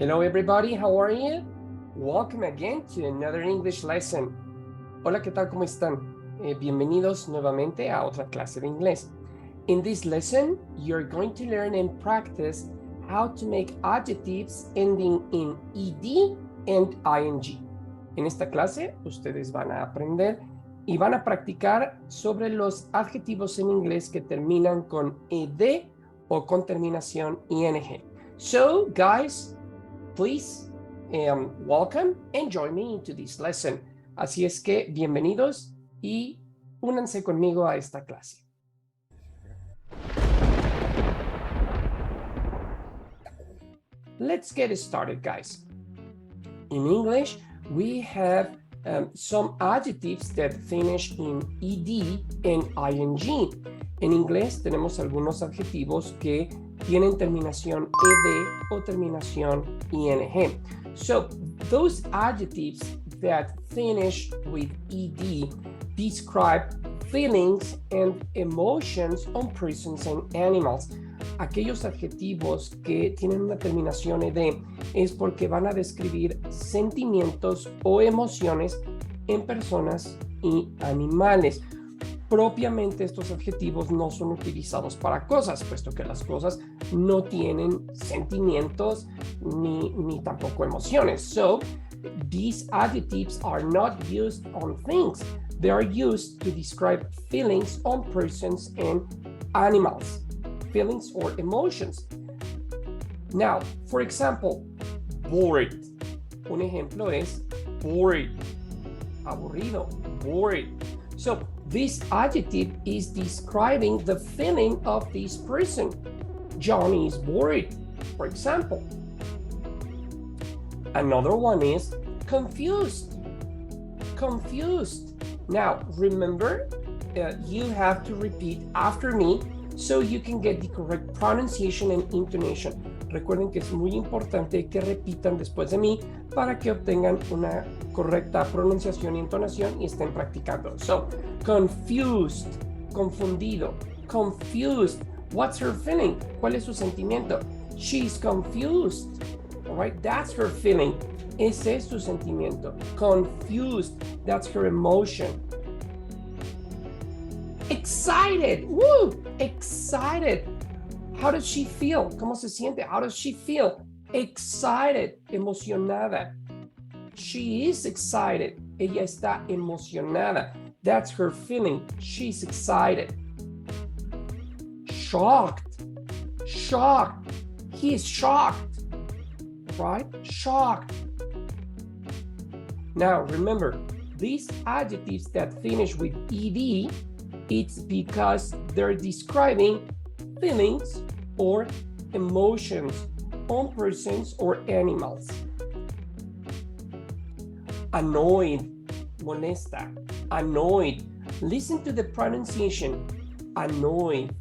Hello everybody, how are you? Welcome again to another English lesson. Hola, ¿qué tal? ¿Cómo están? Bienvenidos nuevamente a otra clase de inglés. In this lesson, you're going to learn and practice how to make adjectives ending in ed and ing. En esta clase, ustedes van a aprender y van a practicar sobre los adjetivos en inglés que terminan con ed o con terminación ing. So, guys, please welcome and join me into this lesson. Así es que bienvenidos y únanse conmigo a esta clase. Let's get started, guys. In English, we have some adjectives that finish in ed and ing. En inglés tenemos algunos adjetivos que tienen terminación ed o terminación ing. So, those adjectives that finish with ed describe feelings and emotions on persons and animals. Aquellos adjetivos que tienen una terminación ed es porque van a describir sentimientos o emociones en personas y animales. Propiamente estos adjetivos no son utilizados para cosas, puesto que las cosas no tienen sentimientos ni tampoco emociones. So, these adjectives are not used on things. They are used to describe feelings on persons and animals. Feelings or emotions. Now, for example, bored. Un ejemplo es bored. Aburrido, bored. So, this adjective is describing the feeling of this person. Johnny is bored, for example. Another one is confused. Confused. Now, remember, you have to repeat after me so you can get the correct pronunciation and intonation. Recuerden que es muy importante que repitan después de mí para que obtengan una correcta pronunciación y entonación y estén practicando. So, confused, confundido, confused. What's her feeling? ¿Cuál es su sentimiento? She's confused. All right, that's her feeling. Ese es su sentimiento. Confused, that's her emotion. Excited, woo, excited. How does she feel? ¿Cómo se siente? How does she feel? Excited, emocionada. She is excited. Ella está emocionada. That's her feeling. She's excited. Shocked, shocked. He is shocked, right? Shocked. Now, remember, these adjectives that finish with ed, it's because they're describing feelings or emotions on persons or animals. Annoyed, molesta, annoyed. Listen to the pronunciation, annoyed.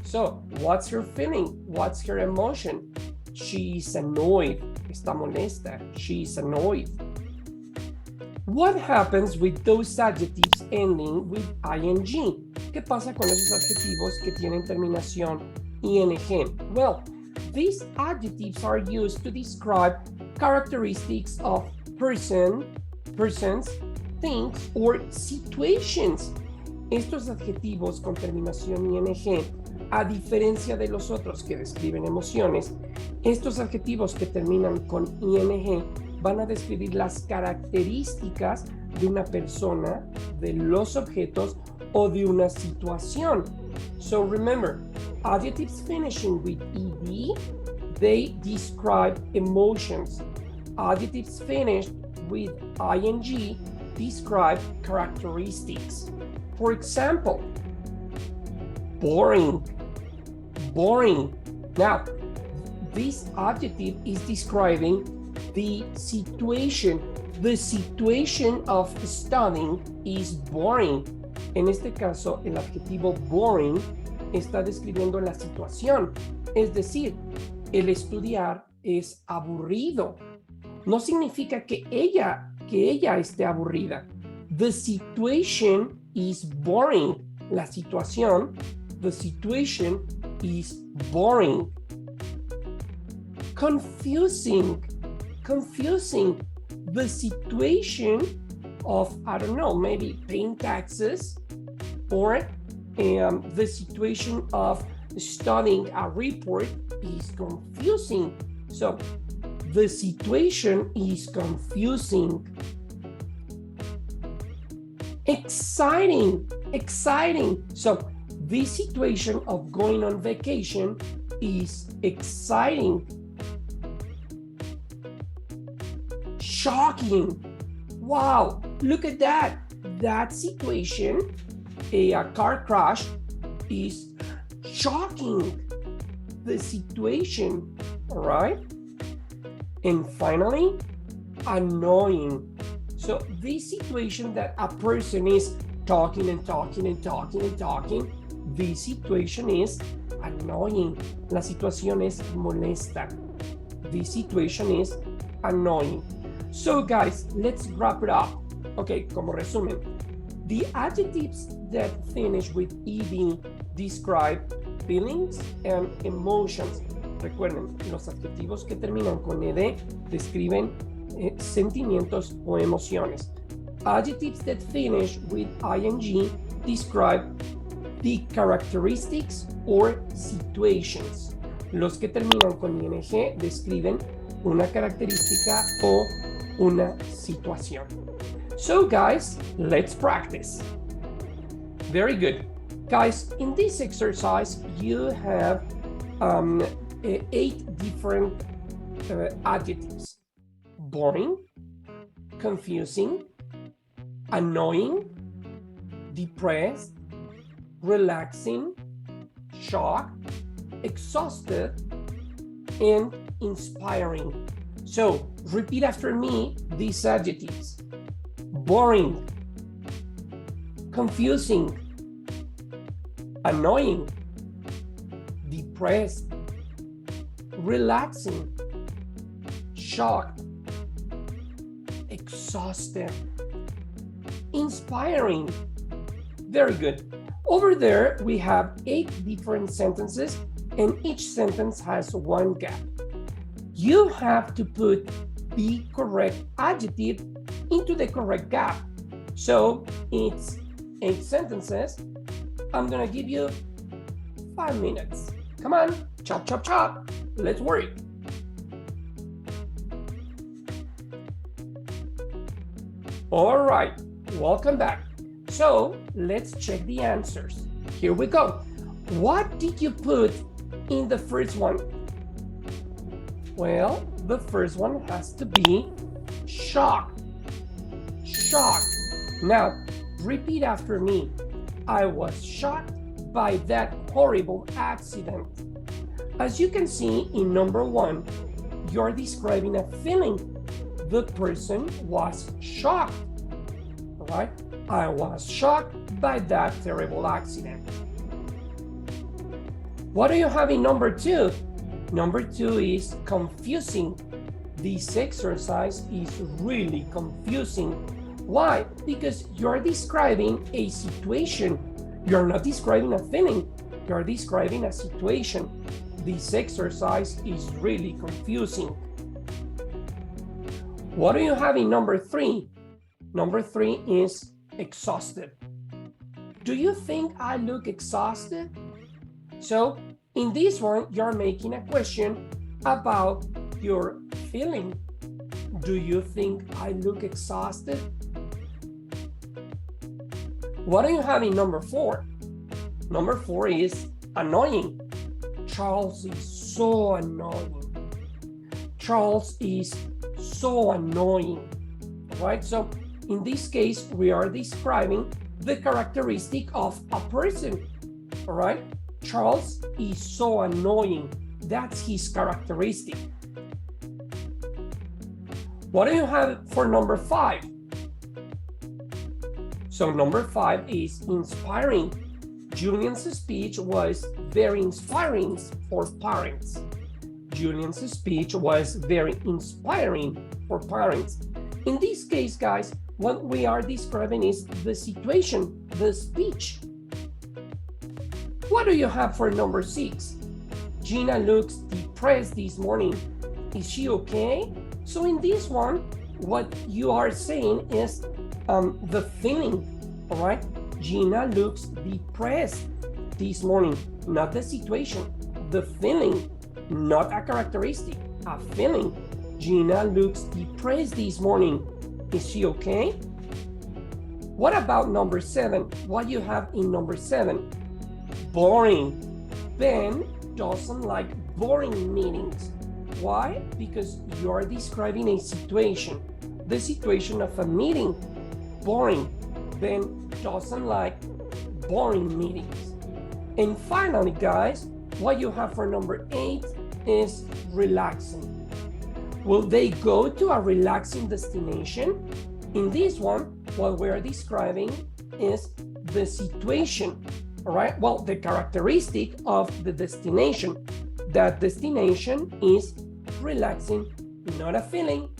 So, what's her feeling? What's her emotion? She's annoyed. Está molesta. She's annoyed. What happens with those adjectives ending with ing? ¿Qué pasa con esos adjetivos que tienen terminación ing? Well, these adjectives are used to describe characteristics of persons, things, or situations. Estos adjetivos con terminación ing, a diferencia de los otros que describen emociones, estos adjetivos que terminan con ing van a describir las características de una persona, de los objetos o de una situación. So remember, adjectives finishing with ed, they describe emotions. Adjectives finished with ing describe characteristics. For example, boring, boring. Now, this adjective is describing the situation of studying is boring. En este caso, el adjetivo boring está describiendo la situación, es decir, el estudiar es aburrido. No significa que ella esté aburrida. The situation is boring. La situación, the situation is boring. confusing. The situation of, I don't know, maybe paying taxes, or the situation of studying a report is confusing. So the situation is confusing. Exciting. So the situation of going on vacation is exciting. Shocking. Wow, look at that. That situation, a car crash, is shocking. The situation, all right? And finally, annoying. So this situation that a person is talking, this situation is annoying. La situación es molesta. This situation is annoying. So guys, let's wrap it up. Okay, como resumen, the adjectives that finish with ed describe feelings and emotions. Recuerden, los adjetivos que terminan con ed describen sentimientos o emociones. Adjectives that finish with ing describe the characteristics or situations. Los que terminan con ing describen una característica o una situación. So guys, let's practice. Very good. Guys, in this exercise, you have 8 different adjectives. Boring, confusing, annoying, depressed, relaxing, shocked, exhausted, and inspiring. So repeat after me these adjectives. Boring, confusing, annoying, depressed, relaxing, shocked, exhausted, inspiring. Very good. Over there, we have 8 different sentences, and each sentence has one gap. You have to put the correct adjective into the correct gap. So it's 8 sentences. I'm gonna give you 5 minutes. Come on, chop, chop, chop. Let's work. All right, welcome back. So let's check the answers. Here we go. What did you put in the first one? Well, the first one has to be shocked. Shocked. Now, repeat after me. I was shocked by that horrible accident. As you can see in number 1, you're describing a feeling. The person was shocked. All right? I was shocked by that terrible accident. What do you have in number 2? Number 2 is confusing. This exercise is really confusing. Why? Because you're describing a situation. You're not describing a feeling. You're describing a situation. This exercise is really confusing. What do you have in number 3? Number 3 is exhausted. Do you think I look exhausted? So in this one, you're making a question about your feeling. Do you think I look exhausted? What do you have in number 4? Number 4 is annoying. Charles is so annoying. Charles is so annoying. Right? So in this case, we are describing the characteristic of a person. All right? Charles is so annoying. That's his characteristic. What do you have for number 5? So number 5 is inspiring. Julian's speech was very inspiring for parents. Julian's speech was very inspiring for parents. In this case, guys, what we are describing is the situation, the speech. What do you have for number 6? Gina looks depressed this morning. Is she okay? So in this one, what you are saying is the feeling, all right? Gina looks depressed this morning, not the situation, the feeling, not a characteristic, a feeling. Gina looks depressed this morning. Is she okay? What about number 7? What you have in number 7? Boring. Ben doesn't like boring meetings. Why? Because you are describing a situation, the situation of a meeting. Boring. Ben doesn't like boring meetings. And finally, guys, what you have for number 8 is relaxing. Will they go to a relaxing destination? In this one, what we are describing is the situation, all right? Well, the characteristic of the destination. That destination is relaxing, not a feeling,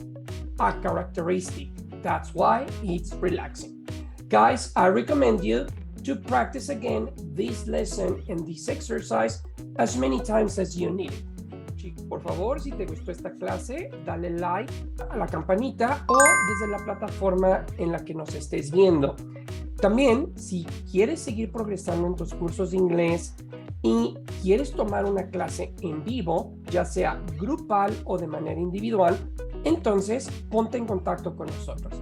a characteristic. That's why it's relaxing. Guys, I recommend you to practice again this lesson and this exercise as many times as you need it. Chicos, por favor, si te gustó esta clase, dale like a la campanita o desde la plataforma en la que nos estés viendo. También, si quieres seguir progresando en tus cursos de inglés y quieres tomar una clase en vivo, ya sea grupal o de manera individual, entonces ponte en contacto con nosotros.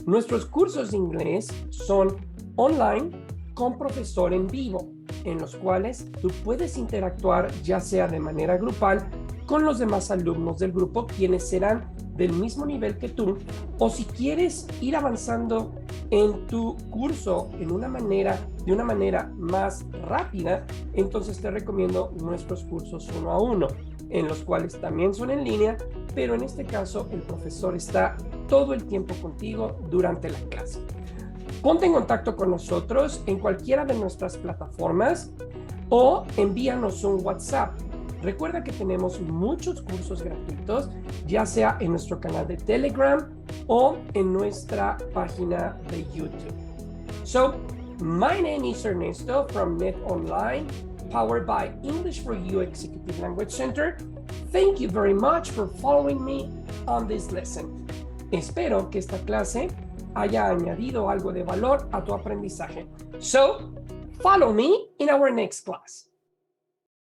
Nuestros cursos de inglés son online con profesor en vivo, en los cuales tú puedes interactuar ya sea de manera grupal con los demás alumnos del grupo, quienes serán del mismo nivel que tú, o si quieres ir avanzando en tu curso de una manera más rápida, entonces te recomiendo nuestros cursos 1 a 1, en los cuales también son en línea, pero en este caso el profesor está todo el tiempo contigo durante la clase. Ponte en contacto con nosotros en cualquiera de nuestras plataformas o envíanos un WhatsApp. Recuerda que tenemos muchos cursos gratuitos, ya sea en nuestro canal de Telegram o en nuestra página de YouTube. So, my name is Ernesto from Net Online, powered by English for You Executive Language Center. Thank you very much for following me on this lesson. Espero que esta clase haya añadido algo de valor a tu aprendizaje. So, follow me in our next class.